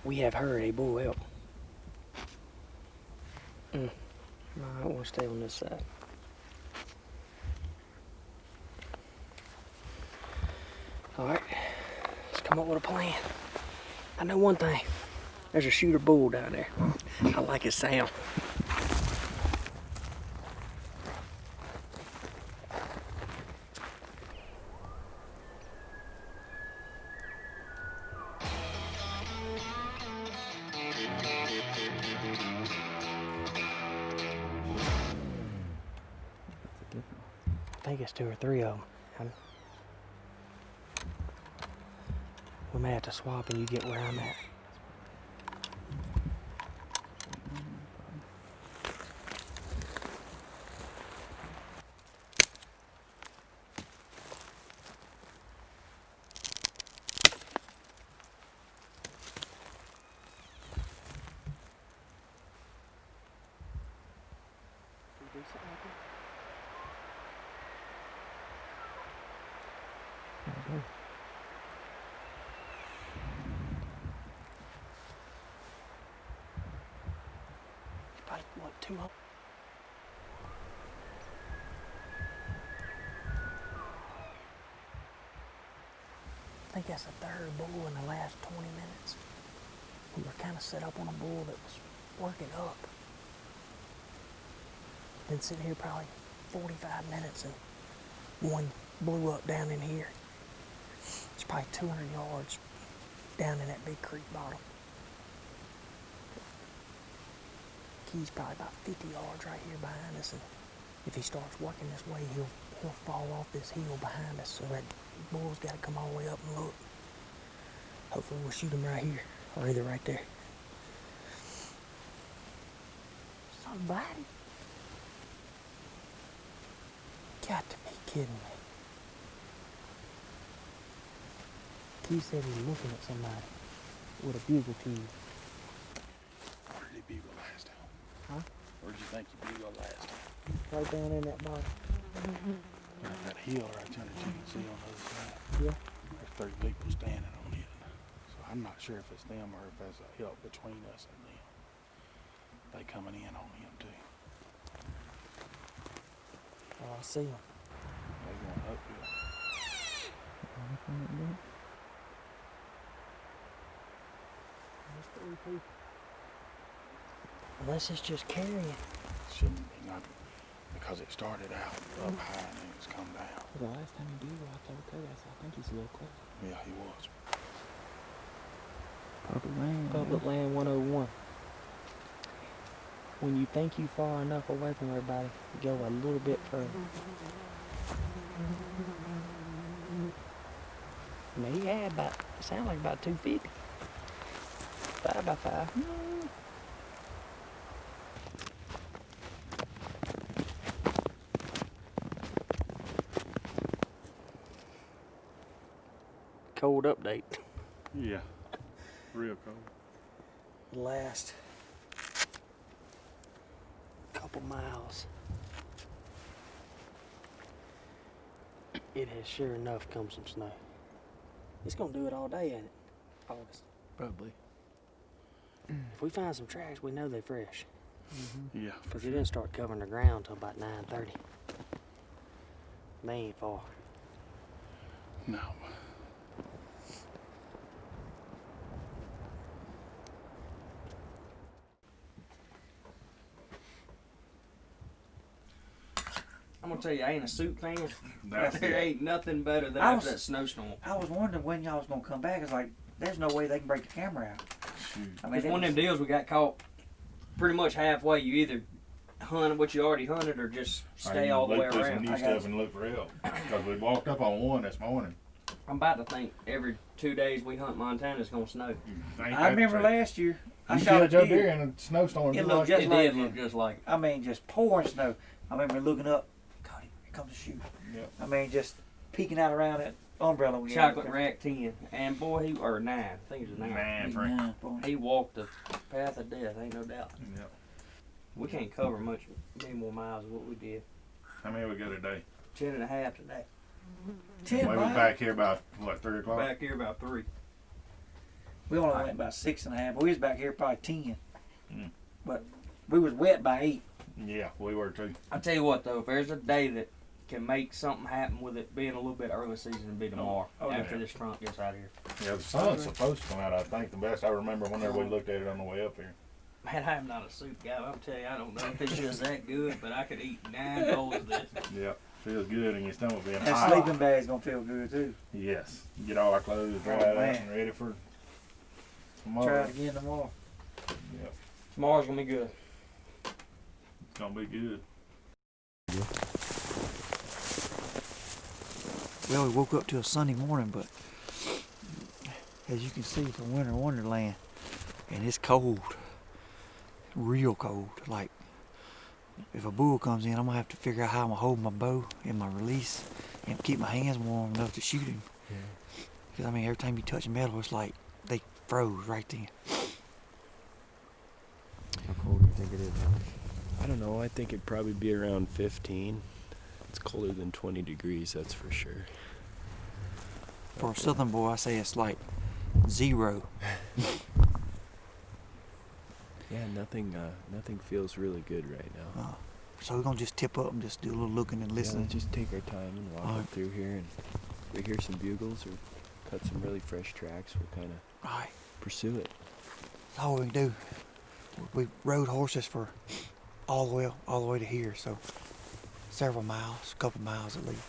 We have heard a bull elk. No, I want to stay on this side. All right, let's come up with a plan. I know one thing. There's a shooter bull down there. I like his sound. I think it's 2 or 3 of them. We may have to swap and you get where I'm at. Probably, what, 2 up? I think that's the 3rd bull in the last 20 minutes. We were kind of set up on a bull that was working up. Been sitting here probably 45 minutes and one blew up down in here. It's probably 200 yards down in that big creek bottom. He's probably about 50 yards right here behind us, and if he starts working this way, he'll fall off this hill behind us, so that bull's got to come all the way up and look. Hopefully we'll shoot him right here, or either right there. Somebody? Got to be kidding me. Keith said he's looking at somebody with a bugle tube. Where did he bugle last time? Huh? Where did you think he bugled last time? Right down in that bottom. That hill right there that you can see on the other side. Yeah. There's 3 people standing on it. So I'm not sure if it's them or if there's a hill between us and them. They coming in on him too. Oh, I see him. They going uphill. There's 3 people. Unless it's just carrying. Shouldn't be nothing. Because it started out up high and then it's come down. The last time he bugled, I told Cody, I said, I think he's a little close. Yeah, he was. Public land. Public land 101. When you think you're far enough away from everybody, go a little bit further. I mean, he had about, it sounded like about 250. 5 by 5. Cold update. Yeah. Real cold. The last couple miles. It has sure enough come some snow. It's gonna do it all day, ain't it? August. Probably. If we find some tracks, we know they're fresh. Yeah, for Because sure. it didn't start covering the ground till about 9:30. They ain't far. No. I'm gonna tell you, I ain't a soup fan. That's There it. ain't nothing better than I after was- that snowstorm. I was wondering when y'all was gonna come back. It's like there's no way they can break the camera out. Shoot. I mean, It's it one of them was- deals we got caught pretty much halfway. You either hunt what you already hunted or just stay all the way Look this around. new I got stuff you. and look for help. Because we walked up on one this morning. I'm about to think every 2 days we hunt Montana it's gonna snow. Ain't I that remember true? last year. I You shot a judge up deer. there in a snowstorm. It just looked like just It like did look just like it. I mean, just pouring snow. I remember looking up. God, here comes the shoot. Yep. I mean, just peeking out around that umbrella. We had. Chocolate rack 10. And boy, he, or 9. I think it was 9. Man, Big Frank. nine, boy. He walked the path of death, ain't no doubt. Yep. We can't cover many more miles than what we did. How many we go today? 10 and a half today. 10 We was miles. back here about, what, 3 o'clock? Back here about 3. We only went about 6.5, but we was back here probably 10. Mm. But we was wet by 8. Yeah, we were too. I tell you what though, if there's a day that can make something happen with it being a little bit early season, it'll be tomorrow after this trunk gets out of here. Yeah, the sun's supposed to come out. I think the best I remember whenever we looked at it on the way up here. Man, I'm not a soup guy. I'll tell you, I don't know if it's just that good, but I could eat 9 bowls of this. Yeah, feels good in your stomach being That hot. sleeping bag's gonna feel good too. Yes, get all our clothes dried out and ready for tomorrow. Try it again tomorrow. Yep, Tomorrow's gonna be good. it's gonna be good. Well, we woke up to a Sunday morning, but as you can see, it's a winter wonderland, and it's cold, real cold. Like, if a bull comes in, I'm gonna have to figure out how I'm gonna hold my bow and my release and keep my hands warm enough to shoot him. Because I mean, every time you touch metal, it's like they froze right then. How cold do you think it is, Alex? I don't know. I think it'd probably be around 15. It's colder than 20 degrees, that's for sure. For a southern boy, I say it's like 0. Yeah, nothing feels really good right now. So we're gonna just tip up and just do a little looking and Yeah, listening. let's just take our time and walk up through here, and if we hear some bugles or cut some really fresh tracks, we'll kind of Right. pursue it. That's all we can do. We rode horses for all the way to here, so several miles, a couple miles at least.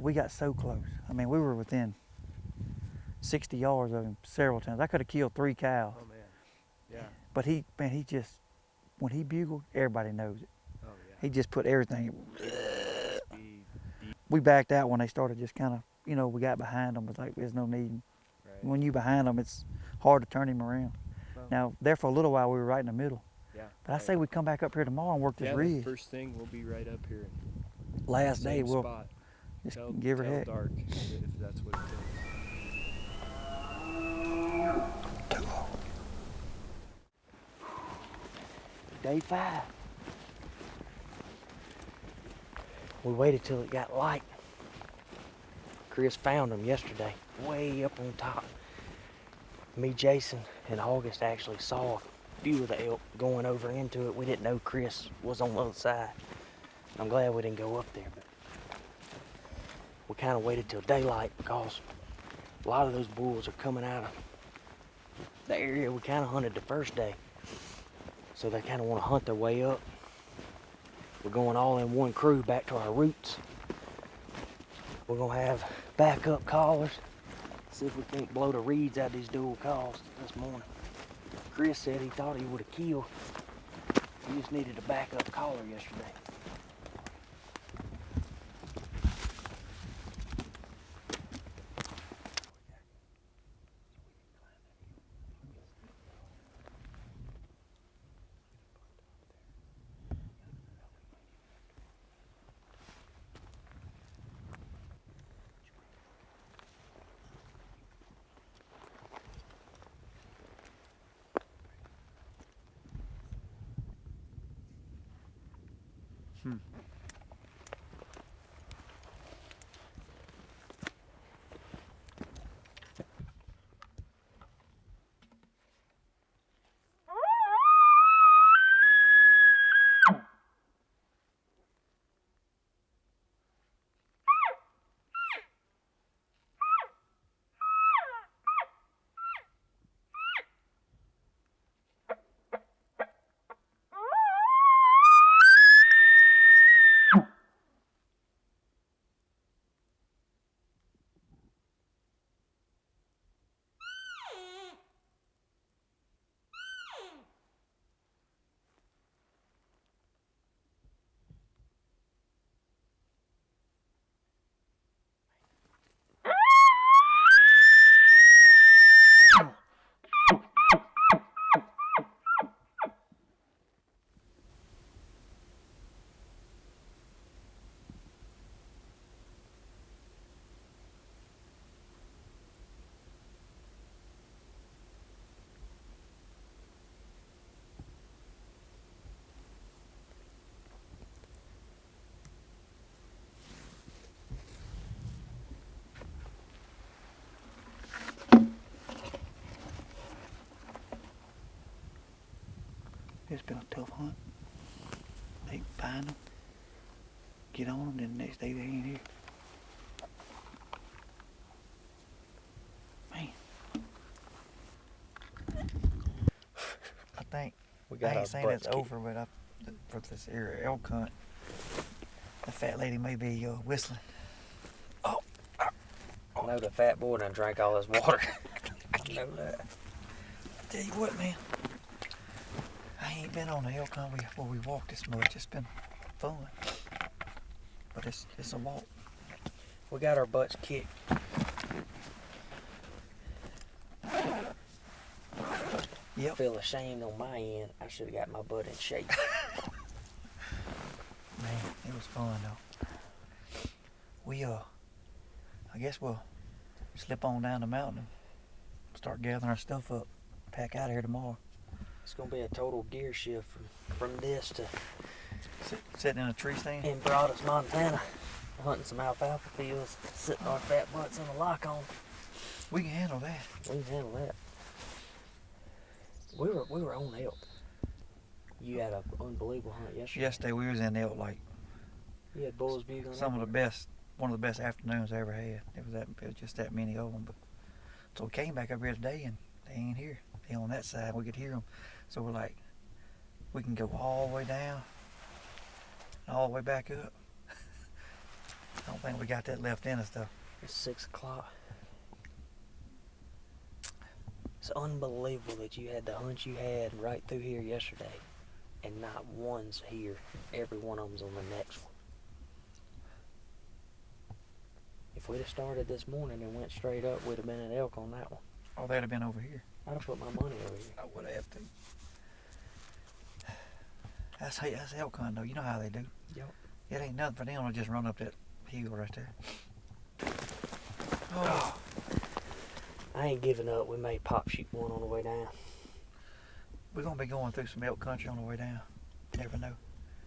we got so close. I mean, we were within 60 yards of him several times. I could have killed 3 cows. Oh man. Yeah. But he just, when he bugled, everybody knows it. Oh yeah. He just put everything. Speed, deep, We backed out when they started just kind of, you know, we got behind them. It's like, there's no need. right. When you behind them, it's hard to turn him around. Well, Now, there for a little while, we were right in the middle. yeah. But I say we come back up here tomorrow and work this yeah, the ridge. first thing we'll be right up here. Last day, Same we'll spot. just Till, give her till heck. dark, if that's what it takes. Day 5. We waited till it got light. Chris found them yesterday, way up on top. Me, Jason, and August actually saw a few of the elk going over into it. We didn't know Chris was on the other side. I'm glad we didn't go up there, but we kind of waited till daylight because a lot of those bulls are coming out of the area we kind of hunted the first day. So they kind of want to hunt their way up. We're going all in one crew back to our roots. We're gonna have backup callers. See if we can't blow the reeds out these dual calls this morning. Chris said he thought he would have killed. He just needed a backup caller yesterday. It's been a tough hunt. They find them, get on them, then the next day they ain't here. Man. I think, We I got our ain't saying butts it's over, but for this area elk hunt, the fat lady may be whistling. I know the fat boy done drank all his water. I know that. I tell you what, man. I ain't been on the elk hunt where we walked this much. It's been fun. But it's a walk. We got our butts kicked. Yep. I feel ashamed on my end. I should have got my butt in shape. Man, it was fun though. I guess we'll slip on down the mountain and start gathering our stuff up. Pack out of here tomorrow. It's gonna be a total gear shift from this to Sitting in a tree stand. in Broadus, Montana, hunting some alfalfa fields, sitting our fat butts in a lock on. We can handle that. We can handle that. We were on elk. You had an unbelievable hunt yesterday. Yesterday we was in elk like You had bulls bugling. one of the best afternoons I ever had. It was just that many of them. But so we came back up here today and they ain't here. They on that side. We could hear them. So we're like, we can go all the way down and all the way back up. I don't think we got that left in us though. It's 6 o'clock. It's unbelievable that you had the hunt you had right through here yesterday, and not one's here. Every one of them's on the next one. If we'd have started this morning and went straight up, we'd have been an elk on that one. Oh, they'd have been over here. I'd have put my money over here. I would have to. That's elk hunt though. You know how they do. Yep. It ain't nothing for them to just run up that hill right there. Oh. I ain't giving up. We may pop shoot one on the way down. We're gonna be going through some elk country on the way down. You never know.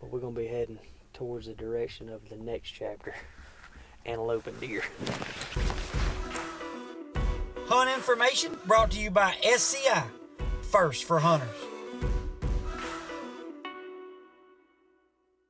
But we're gonna be heading towards the direction of the next chapter. Antelope and deer. Hunt information brought to you by SCI, First for Hunters.